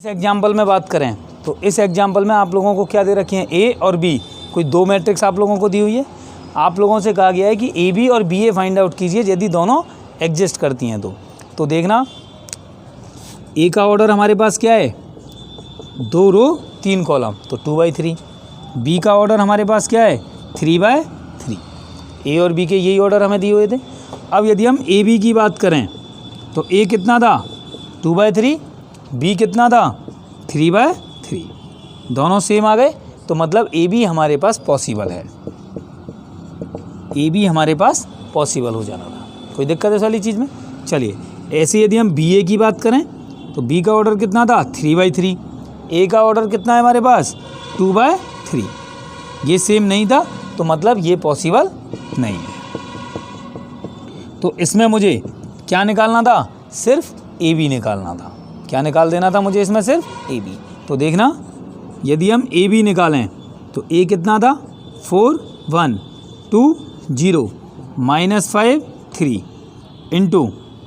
इस एग्जाम्पल में बात करें तो इस एग्जाम्पल में आप लोगों को क्या दे रखे हैं, ए और बी, कोई दो मैट्रिक्स आप लोगों को दी हुई है। आप लोगों से कहा गया है कि ए बी और बी ए फाइंड आउट कीजिए यदि दोनों एग्जिस्ट करती हैं तो देखना ए का ऑर्डर हमारे पास क्या है, 2 रो 3 कॉलम, तो 2/3। बी का ऑर्डर हमारे पास क्या है, 3/3। ए और बी के यही ऑर्डर हमें दिए हुए थे। अब यदि हम ए बी की बात करें तो ए कितना था, 2/3, बी कितना था, 3/3, दोनों सेम आ गए, तो मतलब ए बी हमारे पास पॉसिबल है, ए बी हमारे पास पॉसिबल हो जाना था। कोई दिक्कत है इस वाली चीज़ में। चलिए ऐसे यदि हम बी ए की बात करें तो बी का ऑर्डर कितना था, 3/3, ए का ऑर्डर कितना है हमारे पास, 2/3, ये सेम नहीं था, तो मतलब ये पॉसिबल नहीं है। तो इसमें मुझे क्या निकालना था, सिर्फ ए बी निकालना था। क्या निकाल देना था मुझे इसमें, सिर्फ ए बी। तो देखना यदि हम ए बी निकालें तो ए कितना था, 4 1 2 0 -5 3 इंटू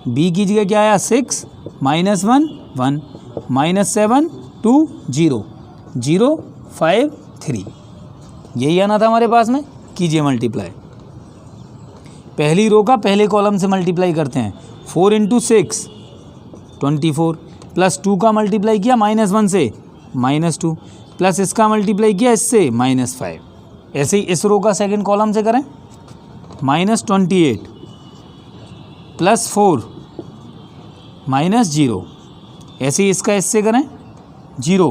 बी की जगह क्या आया, 6 -1 1 -7 2 0 0 5 3, यही आना था हमारे पास में। कीजिए मल्टीप्लाई, पहली रो का पहले कॉलम से मल्टीप्लाई करते हैं, 4 × 6 24, प्लस 2 का मल्टीप्लाई किया -1 से -2, प्लस इसका मल्टीप्लाई किया इससे -5। ऐसे ही इस रो का सेकंड कॉलम से करें, -28 प्लस 4 -0, ऐसे ही इसका इससे करें, 0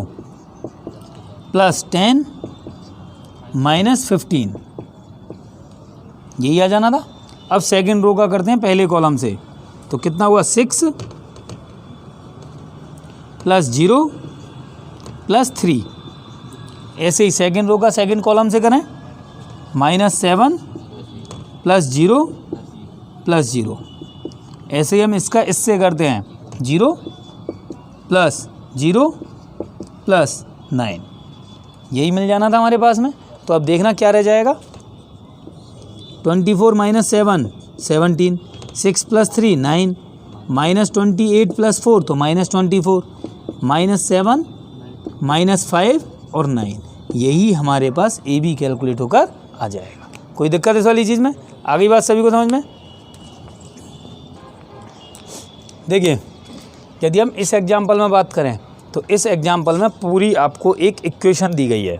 प्लस 10 -15, यही आ जाना था। अब सेकंड रो का करते हैं पहले कॉलम से, तो कितना हुआ, 6 प्लस 0 प्लस 3, ऐसे ही सेकंड रो का सेकंड कॉलम से करें, -7 प्लस 0 प्लस 0, ऐसे ही हम इसका इससे करते हैं, 0 प्लस 0 प्लस 9, यही मिल जाना था हमारे पास में। तो अब देखना क्या रह जाएगा, 24 - 7 17, 6 + 3 9, -28 + 4 तो -24, -7 -5 और 9, यही हमारे पास ए बी कैलकुलेट होकर आ जाएगा। कोई दिक्कत इस वाली चीज़ में, आ गई बात सभी को समझ में। देखिए यदि हम इस एग्जाम्पल में बात करें तो इस एग्जाम्पल में पूरी आपको एक इक्वेशन दी गई है,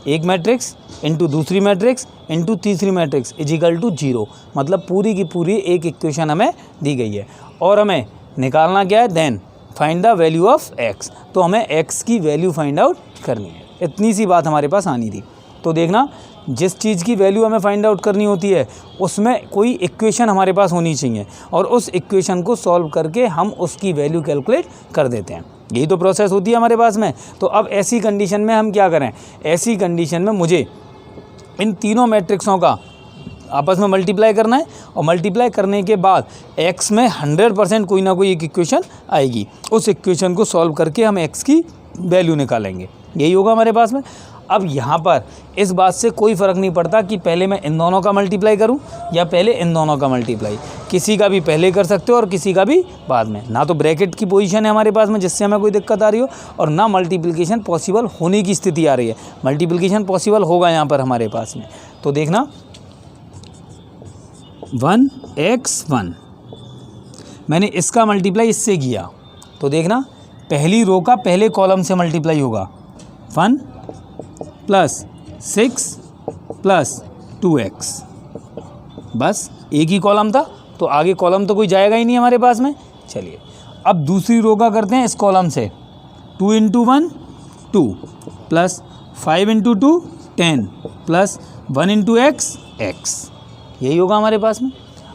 एक मैट्रिक्स इंटू दूसरी मैट्रिक्स इंटू तीसरी मैट्रिक्स = 0, मतलब पूरी की पूरी एक इक्वेशन हमें दी गई है और हमें निकालना क्या है, then find the value of x. तो हमें एक्स की वैल्यू फाइंड आउट करनी है, इतनी सी बात हमारे पास आनी थी। तो देखना जिस चीज़ की वैल्यू हमें फाइंड आउट करनी होती है उसमें कोई इक्वेशन हमारे पास होनी चाहिए और उस इक्वेशन को सॉल्व करके हम उसकी वैल्यू कैलकुलेट कर देते हैं, यही तो प्रोसेस होती है हमारे पास में। तो अब ऐसी कंडीशन में हम क्या करें, ऐसी कंडीशन में मुझे इन तीनों मैट्रिक्सों का आपस में मल्टीप्लाई करना है और मल्टीप्लाई करने के बाद एक्स में 100% कोई ना कोई एक इक्वेशन आएगी, उस इक्वेशन को सॉल्व करके हम एक्स की वैल्यू निकालेंगे, यही होगा हमारे पास में। अब यहाँ पर इस बात से कोई फ़र्क नहीं पड़ता कि पहले मैं इन दोनों का मल्टीप्लाई करूँ या पहले इन दोनों का मल्टीप्लाई, किसी का भी पहले कर सकते हो और किसी का भी बाद में। ना तो ब्रैकेट की पोजीशन है हमारे पास में जिससे हमें कोई दिक्कत आ रही हो और ना मल्टीप्लिकेशन पॉसिबल होने की स्थिति आ रही है, मल्टीप्लिकेशन पॉसिबल होगा यहाँ पर हमारे पास में। तो देखना 1x1 मैंने इसका मल्टीप्लाई इससे किया, तो देखना पहली रो का पहले कॉलम से मल्टीप्लाई होगा, 1 + 6 + 2x, बस एक ही कॉलम था तो आगे कॉलम तो कोई जाएगा ही नहीं हमारे पास में। चलिए अब दूसरी रो का करते हैं इस कॉलम से, 2 × 1 2 प्लस 5 × 2 10 प्लस 1 × x x, यही होगा हमारे पास में।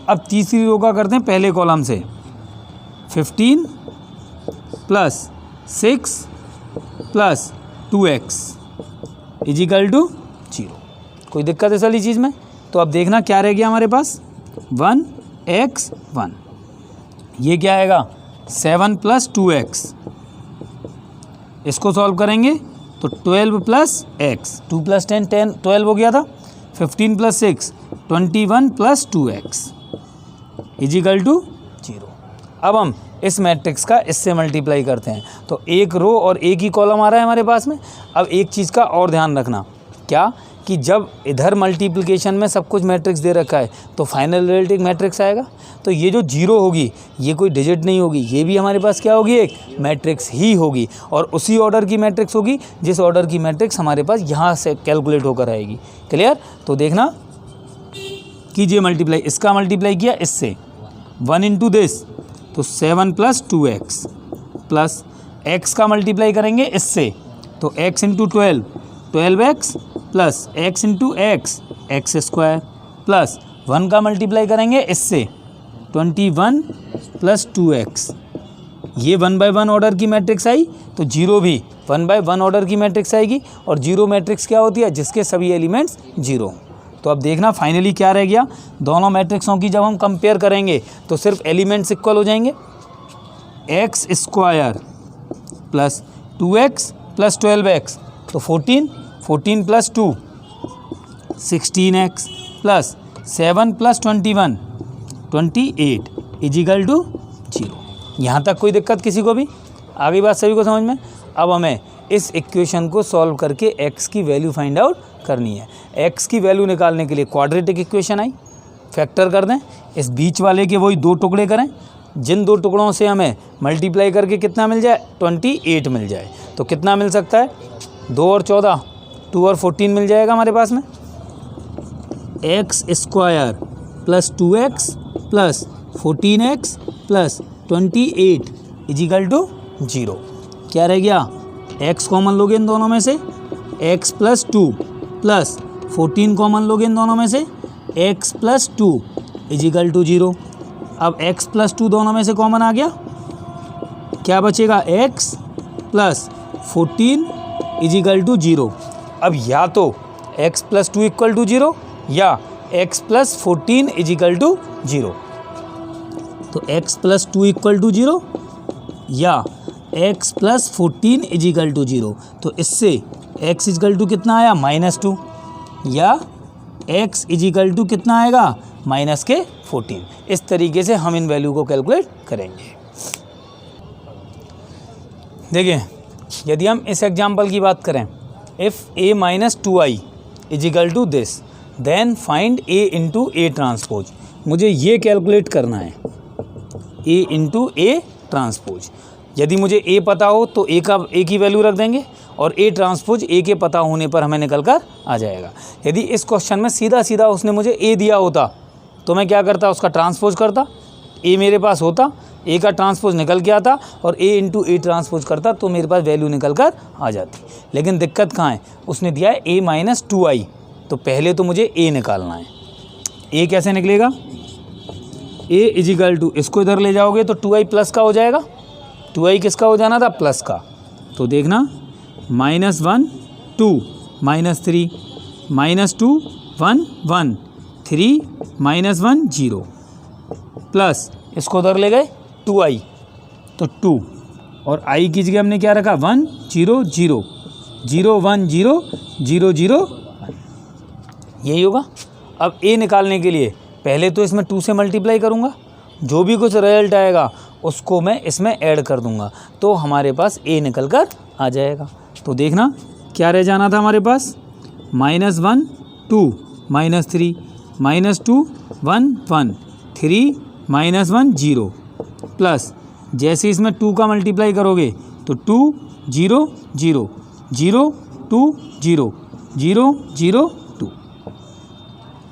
अब तीसरी रो का करते हैं पहले कॉलम से, 15 प्लस 6 प्लस 2x = 0। कोई दिक्कत इस वाली चीज़ में। तो अब देखना क्या रह गया हमारे पास, 1x1, ये क्या आएगा, 7 + 2x, इसको सॉल्व करेंगे तो 12 + x, 2 + 10 10 12 हो गया था, 15 + 6 21 + 2x = 0। अब हम इस मैट्रिक्स का इससे मल्टीप्लाई करते हैं तो एक रो और एक ही कॉलम आ रहा है हमारे पास में। अब एक चीज़ का और ध्यान रखना, क्या कि जब इधर मल्टीप्लिकेशन में सब कुछ मैट्रिक्स दे रखा है तो फाइनल रिजल्ट एक मैट्रिक्स आएगा। तो ये जो जीरो होगी ये कोई डिजिट नहीं होगी, ये भी हमारे पास क्या होगी, एक मैट्रिक्स ही होगी और उसी ऑर्डर की मैट्रिक्स होगी जिस ऑर्डर की मैट्रिक्स हमारे पास यहाँ से कैलकुलेट होकर आएगी। क्लियर? तो देखना कीजिए मल्टीप्लाई, इसका मल्टीप्लाई किया इससे 1 इंटू दिस तो 7 + 2x प्लस x का मल्टीप्लाई करेंगे इससे तो x into 12x plus x into x square plus 1 का मल्टीप्लाई करेंगे इससे 21 + 2x। ये 1 बाय 1 ऑर्डर की मैट्रिक्स आई तो जीरो भी 1 बाय 1 ऑर्डर की मैट्रिक्स आएगी और जीरो मैट्रिक्स क्या होती है, जिसके सभी एलिमेंट्स जीरो। तो अब देखना फाइनली क्या रह गया, दोनों मैट्रिक्सों की जब हम कंपेयर करेंगे तो सिर्फ एलिमेंट्स इक्वल हो जाएंगे। x square plus 2x plus 12x तो 14 + 2 16x प्लस 7 + 21 28 इजिकल टू 0। यहाँ तक कोई दिक्कत किसी को भी? आगे बात सभी को समझ में? अब हमें इस इक्वेशन को सॉल्व करके x की वैल्यू फाइंड आउट करनी है। x की वैल्यू निकालने के लिए क्वाड्रेटिक इक्वेशन आई, फैक्टर कर दें, इस बीच वाले के वही 2 टुकड़े करें, जिन 2 टुकड़ों से हमें मल्टीप्लाई करके कितना मिल जाए, 28 मिल जाए। तो कितना मिल सकता है, 2 और 14 2 और 14 मिल जाएगा हमारे पास में। x square plus 2x plus 14x plus 28 is equal to 0। क्या रह गया, x कॉमन लोगे इन दोनों में से, x प्लस 2 प्लस 14 कॉमन लोगे इन दोनों में से, x प्लस 2 इजिकल टू 0। अब x प्लस 2 दोनों में से कॉमन आ गया, क्या बचेगा, x प्लस 14 इजिकल टू 0। अब या तो x प्लस 2 इक्वल टू 0 या x प्लस 14 इजिकल टू 0। तो x प्लस 2 इक्वल टू 0 या x प्लस 14 इजिकल टू 0। तो इससे x इजिकल टू कितना आया, -2 या x इजिकल टू कितना आएगा, -14। इस तरीके से हम इन वैल्यू को कैलकुलेट करेंगे। देखिए यदि हम इस एग्जाम्पल की बात करें, if a - 2i is equal to this then find a into a transpose. मुझे ये कैलकुलेट करना है, a इंटू a ट्रांसपोज। यदि मुझे a पता हो तो a की वैल्यू रख देंगे और a ट्रांसपोज a के पता होने पर हमें निकल कर आ जाएगा। यदि इस क्वेश्चन में सीधा सीधा उसने मुझे a दिया होता तो मैं क्या करता, उसका ट्रांसपोज करता, a मेरे पास होता, a का ट्रांसपोज निकल के आता और a इंटू a ट्रांसपोज करता तो मेरे पास वैल्यू निकल कर आ जाती। लेकिन दिक्कत कहाँ है, उसने दिया है a - 2i, तो पहले तो मुझे a निकालना है। a कैसे निकलेगा, a इजिकल टू, इसको इधर ले जाओगे तो 2i प्लस का हो जाएगा, 2i किसका हो जाना था, प्लस का। तो देखना -1 2 -3 -2 1 1 3 -1 0 प्लस इसको उधर ले गए 2i तो 2 और i की जगह हमने क्या रखा, 1 0 0 0 1 0 0 0 1, यही होगा। अब a निकालने के लिए पहले तो इसमें 2 से मल्टीप्लाई करूँगा, जो भी कुछ रिजल्ट आएगा उसको मैं इसमें ऐड कर दूंगा तो हमारे पास a निकल कर आ जाएगा। तो देखना क्या रह जाना था हमारे पास, -1 2 -3 -2 1 1 3 -1 0 प्लस जैसे इसमें 2 का मल्टीप्लाई करोगे तो 2 0 0 0 2 0 0 0 2,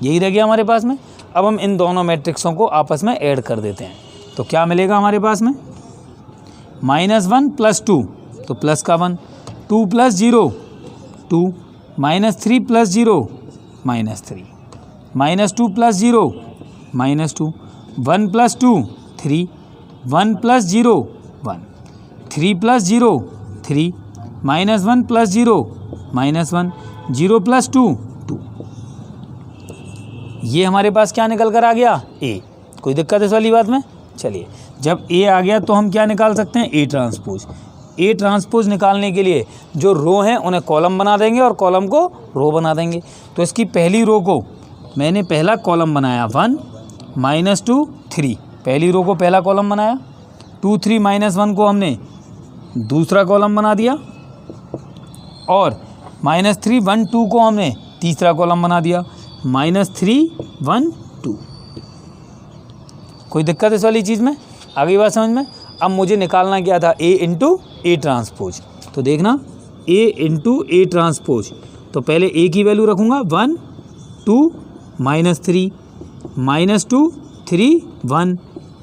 यही रह गया हमारे पास में। अब हम इन दोनों मैट्रिक्सों को आपस में ऐड कर देते हैं तो क्या मिलेगा हमारे पास में, -1 + 2 तो प्लस का 1, 2 + 0 2, -3 + 0 -3, -2 + 0 -2, 1 + 2 3, 1 + 0 1, 3 + 0 3, -1 + 0 -1, 0 + 2 2। ये हमारे पास क्या निकल कर आ गया, a। कोई दिक्कत इस वाली बात में? चलिए जब a आ गया तो हम क्या निकाल सकते हैं, a ट्रांसपोज। a ट्रांसपोज निकालने के लिए जो रो हैं उन्हें कॉलम बना देंगे और कॉलम को रो बना देंगे। तो इसकी पहली रो को मैंने पहला कॉलम बनाया 1 -2 3, पहली रो को पहला कॉलम बनाया, 2 3 -1 को हमने दूसरा कॉलम बना दिया और -3 1 2 को हमने तीसरा कॉलम बना दिया। -3 1 2। कोई दिक्कत इस वाली चीज़ में? आ गई बात समझ में? अब मुझे निकालना क्या था, A इंटू A ट्रांसपोज। तो देखना A इंटू A ट्रांसपोज, तो पहले A की वैल्यू रखूँगा 1 2 -3 -2 3 1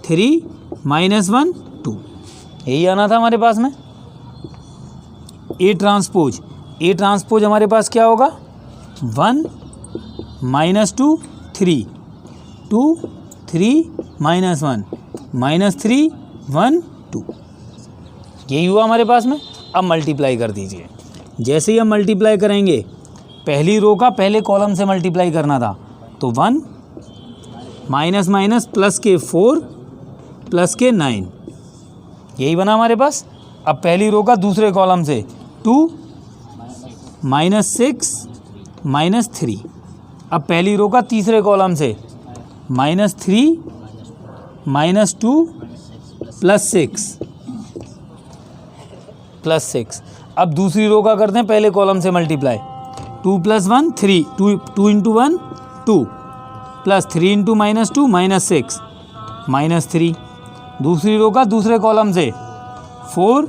3 -1 2। यही आना था हमारे पास में। A ट्रांसपोज हमारे पास क्या होगा, 1 -2 3 2 3 -1 -3 1 2। यही हुआ हमारे पास में। अब मल्टीप्लाई कर दीजिए। जैसे ही हम मल्टीप्लाई करेंगे, पहली रो का पहले कॉलम से मल्टीप्लाई करना था, तो 1 माइनस माइनस प्लस के 4 प्लस के 9, यही बना हमारे पास। अब पहली रो का दूसरे कॉलम से 2 -6 -3। अब पहली रो का तीसरे कॉलम से -3 -2 प्लस 6। अब दूसरी रो का करते हैं पहले कॉलम से मल्टीप्लाई, 2 + 1 3 2 इंटू 1 2 प्लस 3 इंटू -2 -6 -3। दूसरी रो का दूसरे कॉलम से 4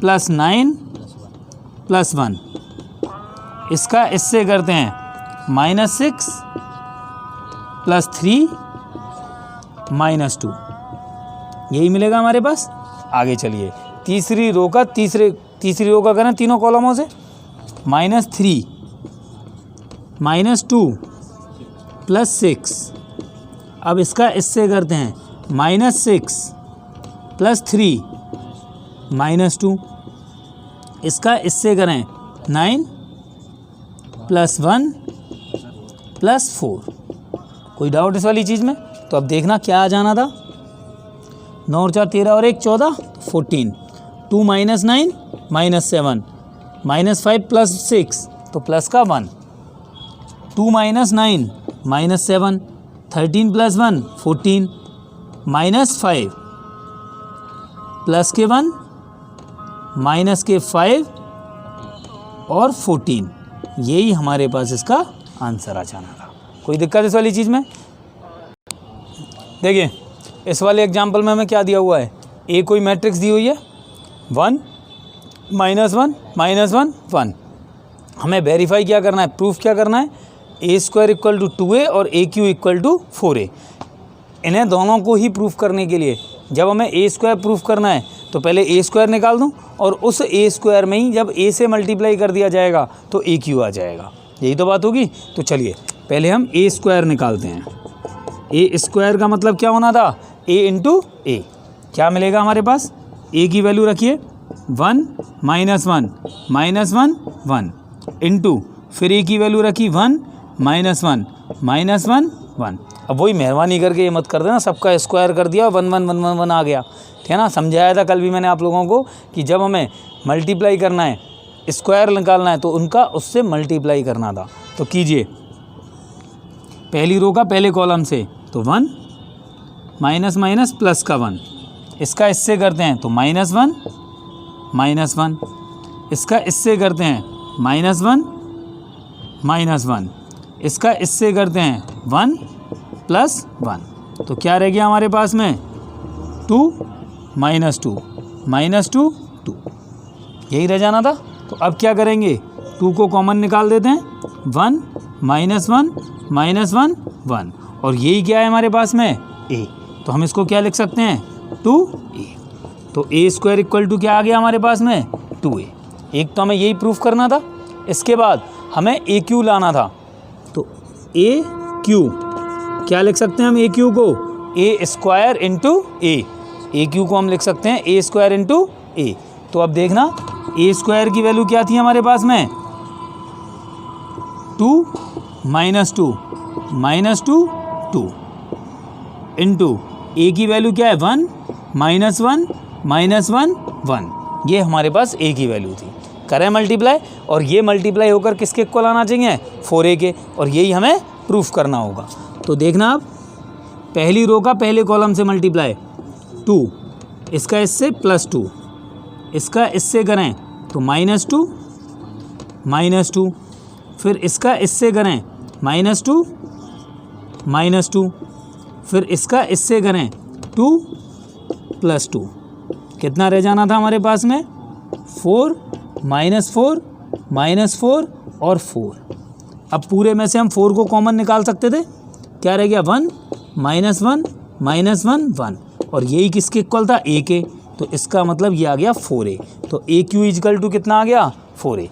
+ 9 + 1। इसका इससे करते हैं -6 + 3 -2, यही मिलेगा हमारे पास। आगे चलिए, तीसरी रो का करें तीनों कॉलमों से, -3 -2 + 6। अब इसका इससे करते हैं -6 + 3 -2। इसका इससे करें 9 + 1 + 4। कोई डाउट इस वाली चीज़ में? तो अब देखना क्या आ जाना था, 9 और 4 13 और 1 14 14। 2 - 9 -7 -5 + 6 तो प्लस का 1। 2 - 9 -7 13 + 1 14 -5 प्लस के 1 माइनस के 5 और 14, यही हमारे पास इसका आंसर आ जाना था। कोई दिक्कत इस वाली चीज़ में? देखिए इस वाले एग्जाम्पल में हमें क्या दिया हुआ है, ए कोई मैट्रिक्स दी हुई है 1 -1 -1 1। हमें वेरीफाई क्या करना है, प्रूफ क्या करना है, A² = 2A और AQ = 4A। इन्हें दोनों को ही प्रूफ करने के लिए जब हमें A² प्रूफ करना है तो पहले A² निकाल दूं और उस A² में ही जब A से मल्टीप्लाई कर दिया जाएगा तो AQ आ जाएगा, यही तो बात होगी। तो चलिए पहले हम A² निकालते हैं। A² का मतलब क्या होना था, A इंटू A। क्या मिलेगा हमारे पास, A की वैल्यू रखिए 1 -1 -1 1 इंटू फिर A की वैल्यू रखी 1 -1 -1 1। अब वही मेहरबानी करके ये मत कर देना सबका स्क्वायर कर दिया 1 1 1 1 1 आ गया, ठीक है ना। समझाया था कल भी मैंने आप लोगों को कि जब हमें मल्टीप्लाई करना है, स्क्वायर निकालना है तो उनका उससे मल्टीप्लाई करना था। तो कीजिए पहली रो का पहले कॉलम से तो 1 माइनस माइनस प्लस का 1, इसका इससे करते हैं तो -1 -1, इसका इससे करते हैं -1 -1, इसका इससे करते हैं 1 + 1। तो क्या रह गया हमारे पास में 2 -2 -2 2, यही रह जाना था। तो अब क्या करेंगे, 2 को कॉमन निकाल देते हैं, 1 -1 -1 1 और यही क्या है हमारे पास में A। तो हम इसको क्या लिख सकते हैं 2A। तो A² = क्या आ गया हमारे पास में 2A। एक तो हमें यही प्रूफ करना था, इसके बाद हमें AQ लाना था। तो AQ क्या लिख सकते हैं हम, AQ को A² इंटू A। AQ को हम लिख सकते हैं A² इंटू A। तो अब देखना A² की वैल्यू क्या थी हमारे पास में 2 -2 -2 2 इंटू A की वैल्यू क्या है 1 -1 -1 1। ये हमारे पास A की वैल्यू थी। करें मल्टीप्लाई और ये मल्टीप्लाई होकर किसके इक्वल आना चाहिए 4A के, और यही हमें प्रूफ करना होगा। तो देखना अब पहली रो का पहले कॉलम से मल्टीप्लाई 2, इसका इससे +2, इसका इससे करें तो -2, -2, फिर इसका इससे करें -2, -2, फिर इसका इससे करें 2 + 2, कितना रह जाना था हमारे पास में 4, -4, -4 और 4। अब पूरे में से हम 4 को कॉमन निकाल सकते थे, क्या रह गया 1, -1, -1, 1, और यही किसके इक्वल था, a के, तो इसका मतलब ये आ गया 4a। तो AQ = कितना आ गया 4a।